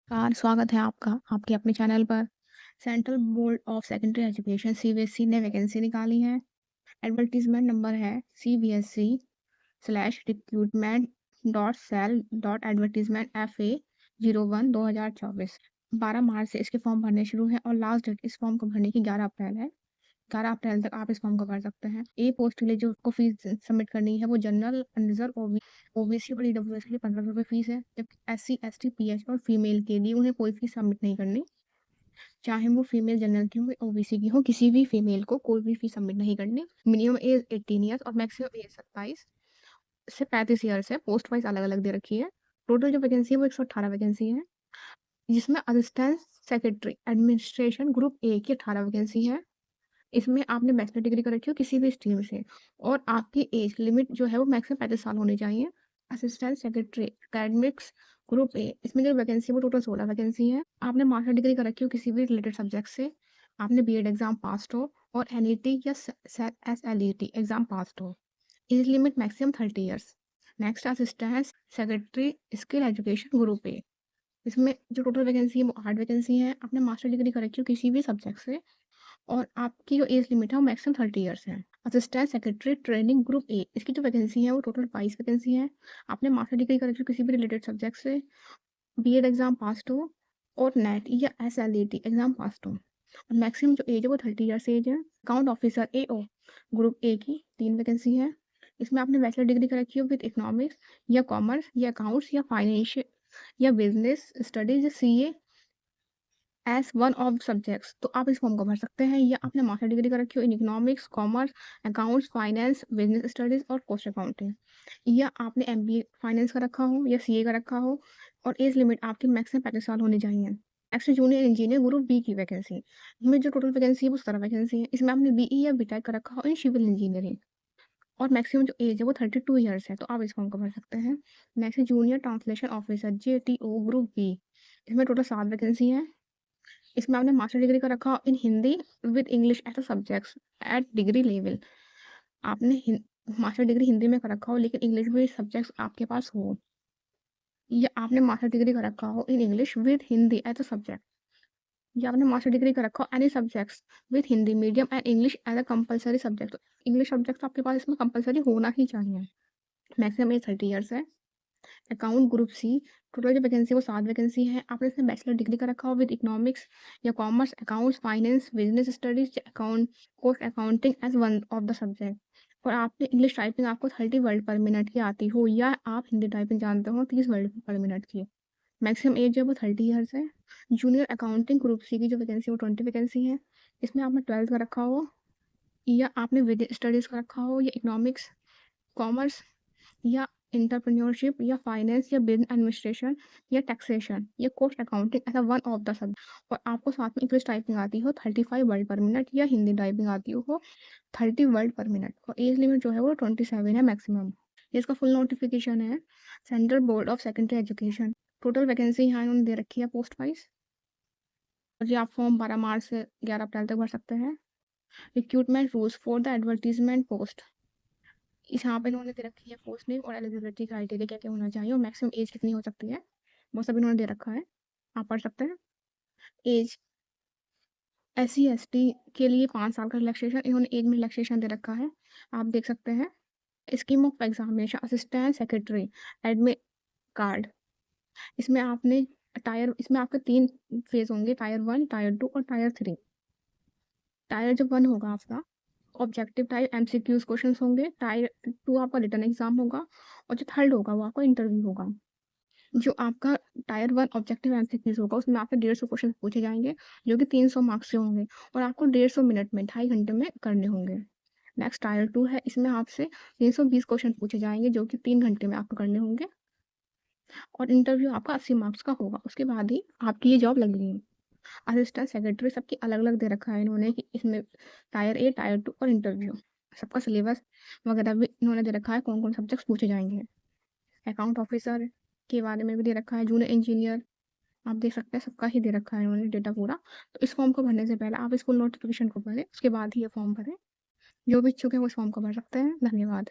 स्वागत है आपका आपके अपने चैनल पर। Central board of secondary education CBSE ने वैकेंसी निकाली है। एडवर्टीजमेंट नंबर है cbsc/recruitment.sal.advertisement FA01/2024। 12 मार्च से इसके फॉर्म भरने शुरू हैं और लास्ट डेट इस फॉर्म को भरने की 11 अप्रैल है। 11 अप्रैल तक आप इस फॉर्म को भर सकते हैं। ए पोस्ट के लिए जो आपको फीस सबमिट करनी है वो जनरल, अनरिजर्व, ओबीसी और ईडब्ल्यूएस के लिए 1500 फीस है, जबकि एससी, एसटी, पीएच और फीमेल के लिए उन्हें कोई फीस सबमिट नहीं करनी। चाहे वो फीमेल जनरल की हो या ओबीसी की हो, किसी भी फीमेल को कोई भी फीस सबमिट नहीं करनी। मिनिमम एज 18 ईयर्स और मैक्सिमम एज 27 से 35 ईयर्स है। पोस्ट वाइज अलग अलग दे रखी है। टोटल जो वैकेंसी है वो 118 वैकेंसी है, जिसमें assistant secretary administration group A की 18 वैकेंसी है। इसमें आपने बैचलर डिग्री कर रखी हो किसी भी स्ट्रीम से, और आपकी एज लिमिट जो है वो मैक्सिमम 35 साल होनी चाहिए। Assistant secretary academics group A, इसमें जो वैकेंसी है वो टोटल 16 वैकेंसी है। आपने मास्टर डिग्री कर रखी हो किसी भी रिलेटेड सब्जेक्ट से, आपने बीएड एग्जाम पास हो और एनईटी या एसएलईटी एग्जाम पास हो। Age limit maximum 30 years. Next, assistant secretary skill education group A, इसमें जो टोटल वैकेंसी है वो 8 वैकेंसी है। आपने मास्टर डिग्री कर रखी हो किसी भी सब्जेक्ट से और आपकी जो एज लिमिट है वो मैक्सिमम 30 ईयर्स है। Assistant secretary training group A, इसकी जो वैकेंसी है वो टोटल 22 वैकेंसी है। आपने मास्टर डिग्री कर रखी हो किसी भी रिलेटेड सब्जेक्ट से, बीएड एग्जाम पास हो और नेट या एसएलईटी एग्जाम पास हो, और मैक्सिमम जो एज है वो 30 ईयर्स एज है। Account officer AO group A की 3 वैकेंसी है। इसमें आपने बैचलर डिग्री कर रखी हो विद इकोनॉमिक्स या कॉमर्स या अकाउंट्स या फाइनेंशियल या बिजनेस स्टडीज या CA as one of subjects, तो आप इस फॉर्म को भर सकते हैं। या आपने मास्टर डिग्री कर रखी हो in economics, commerce, accounts, finance, business studies और कॉस्ट अकाउंटिंग, या आपने एमबीए फाइनेंस का रखा हो या सीए का रखा हो, और एज लिमिट आपकी मैक्सिमम 35 साल होनी चाहिए। Next, junior engineer group B की वैकेंसी, इसमें जो टोटल वैकेंसी है वो 17 वैकेंसी है। इसमें आपने बीई या बीटेक का रखा हो इन सिविल इंजीनियरिंग, और मैक्सिमम जो एज है वो 32 ईयर्स है, तो आप इस फॉर्म को भर सकते हैं। Next, junior translation officer JTO group B, इसमें टोटल 7 वैकेंसी है। इसमें आपने मास्टर डिग्री का रखा in Hindi with English as a subjects at degree level. आपने मास्टर डिग्री हिंदी में कर रखा हो लेकिन इंग्लिश भी सब्जेक्ट्स आपके पास हो, या आपने मास्टर डिग्री कर रखा हो in English with Hindi as a subject, या आपने मास्टर डिग्री कर रखा हो any subjects with Hindi medium and English as a compulsory subject. English subject आपके पास इसमें कंपलसरी होना ही चाहिए। मैक्सिमम एज 30 ईयर्स है। अकाउंट ग्रुप सी, टोटल जो वैकेंसी है वो 7 वैकेंसी है। आपने इसमें बैचलर डिग्री का रखा हो विद इकोनॉमिक्स या commerce, accounts, finance, business studies, account, course accounting as one of the subject, और आपने इंग्लिश टाइपिंग आपको 30 वर्ड पर मिनट की आती हो, या आप हिंदी टाइपिंग जानते हो 30 वर्ड पर मिनट की। मैक्सिमम एज है वो 30 ईयर्स है। जूनियर अकाउंटिंग ग्रुप सी की जो वैकेंसी वो 20 वैकेंसी है। इसमें आपने 12th का रखा हो, या आपने विद स्टडीज का रखा हो, या इकोनॉमिक्स, कॉमर्स, या एंटरप्रेन्योरशिप या फाइनेंस या बिजनेस एडमिनिस्ट्रेशन या टैक्सेशन या कॉस्ट अकाउंटिंग ऐसा वन ऑफ द सब्जेक्ट, और आपको साथ में इंग्लिश टाइपिंग आती हो 35 वर्ड पर मिनट, या हिंदी टाइपिंग आती हो 30 वर्ड पर मिनट, और एज लिमिट जो है वो 27 है मैक्सिमम। ये इसका फुल नोटिफिकेशन है central board of secondary education. Total vacancy यहाँ इन्होंने दे रखी है पोस्ट वाइज, और ये आप फॉर्म 12 मार्च से 11 अप्रैल तक भर सकते हैं। Recruitment rules for the advertisement post, यहाँ पे इन्होंने दे रखी है पोस्ट नेम और एलिजिबिलिटी क्राइटेरिया क्या क्या होना चाहिए और मैक्सिमम एज कितनी हो सकती है, वो सब इन्होंने दे रखा है, आप पढ़ सकते हैं। एज, SC ST के लिए 5 साल का रिलैक्सेशन, इन्होंने एज में रिलैक्सेशन दे रखा है, आप देख सकते हैं। Scheme of examination assistant secretary admit card, इसमें आपने इसमें आपके 3 फेज होंगे, टायर 1, टायर 2 और टायर 3। टायर जो 1 होगा आपका ऑब्जेक्टिव टाइप MCQs क्वेश्चंस होंगे, टायर 2 आपका रिटन एग्जाम होगा, और जो थर्ड होगा वो आपका इंटरव्यू होगा। जो आपका टायर 1 ऑब्जेक्टिव एमसीक्यूज होगा उसमें आपसे 150 क्वेश्चन पूछे जाएंगे, जो कि 300 मार्क्स से होंगे, और आपको 150 मिनट में 2.5 घंटे में करने होंगे। नेक्स्ट टायर 2 है, इसमें आपसे 320 क्वेश्चन पूछे जाएंगे जो कि 3 घंटे में आपको करने होंगे, और इंटरव्यू आपका 80 मार्क्स का होगा, उसके बाद ही आपकी ये जॉब लगेगी। असिस्टेंट सेक्रेटरी सबकी अलग अलग दे रखा है इन्होंने कि इसमें टायर 1, टायर 2 और इंटरव्यू, सबका सिलेबस वगैरह भी इन्होंने दे रखा है, कौन कौन सब्जेक्ट्स पूछे जाएंगे। अकाउंट ऑफिसर के बारे में भी दे रखा है, जूनियर इंजीनियर, आप देख सकते हैं सबका ही दे रखा है इन्होंने डेटा पूरा। तो इस फॉर्म को भरने से पहले आप इस फुल नोटिफिकेशन को पढ़ें, उसके बाद ही ये फॉर्म भरें। जो भी इच्छुक है वो इस फॉर्म को भर सकते हैं। धन्यवाद।